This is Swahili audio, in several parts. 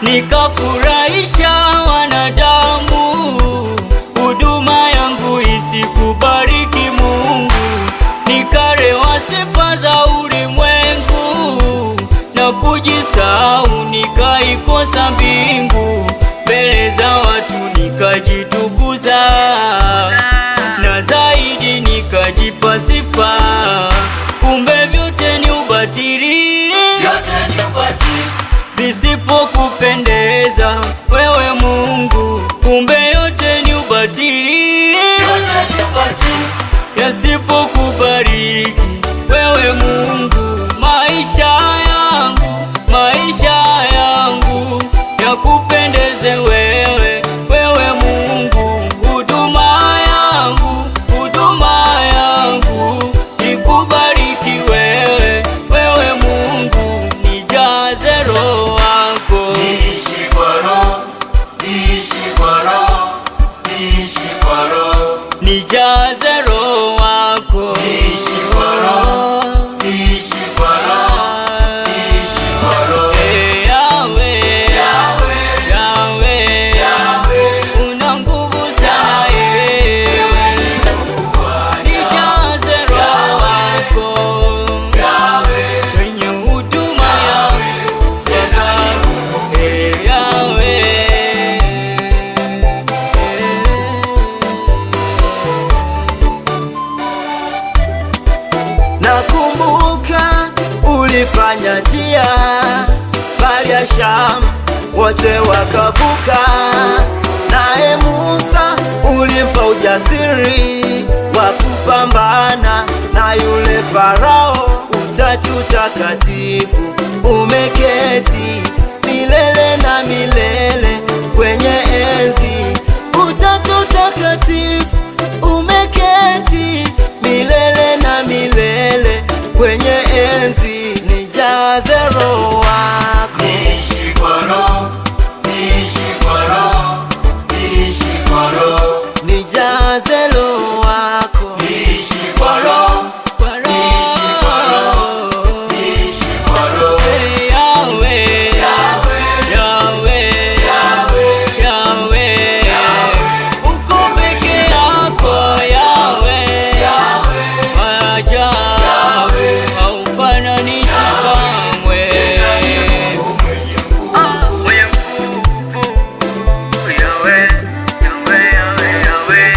nikafurahisha wanadamu. Huduma yangu isikubariki Mungu, nikarewa sifa za ulimwengu, na kujisahau nikaikosa mbingu. Mbele za watu nikajitukuza, na zaidi nikajipa sifa. Kumbe vyote ni ubatili, visipokupendeza wewe Mungu. Kumbe yote ni ubatili, yasipokubariki wewe Mungu. Maisha yangu yakupendeze wewe, wewe Mungu. Huduma yangu ikubariki wewe, wewe Mungu. Nijaze Roho wako, niishi kwa Roho, niishi kwa Roho, niishi kwa Roho. nijaze Roho wako, Niishi kwa Roho, niishi kwa Roho, niishi kwa Roho. Yahweh, Yahweh, Yahweh, una nguvu sana wewe. Nijaze Roho wako Yahweh, kwenye huduma yangu Yahweh. Nakumbuka ulifanya njia bahari ya Shamu, wote wakavuka. Naye Musa ulimpa ujasiri wa kupambana na yule Farao. Utatu Takatifu umeketi milele na milele kwenye enzi. Utatu Takatifu umeketi milele na milele kwenye enzi. Nijaze Roho wako, niishi kwa Roho, niishi kwa Roho, niishi kwa Roho. nijaze Roho wako, Niishi kwa Roho, niishi kwa Roho, niishi kwa Roho. Yahweh, Yahweh, Yahweh, Yahweh, Yahweh, uko peke yako Yahweh, ajabu, haufananishi kamwe. Mwenye nguvu, Yahweh, Yahweh, Yahweh, Yahweh.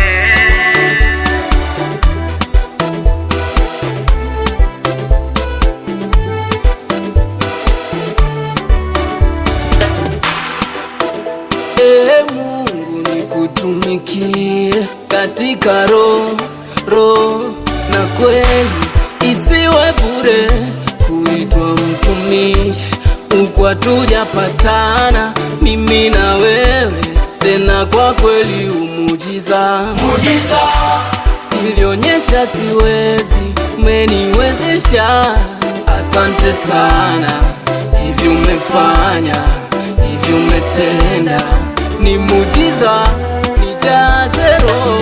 Ee Mungu, nikutumikie katika roho na kweli, isiwe bure kuitwa mtumishi. Huku hatujapatana mimi na wewe tena, kwa kweli umujiza ilionyesha siwezi, umeniwezesha. Asante sana, hivi umefanya, hivi umetenda, ni mujiza. Nijaze Roho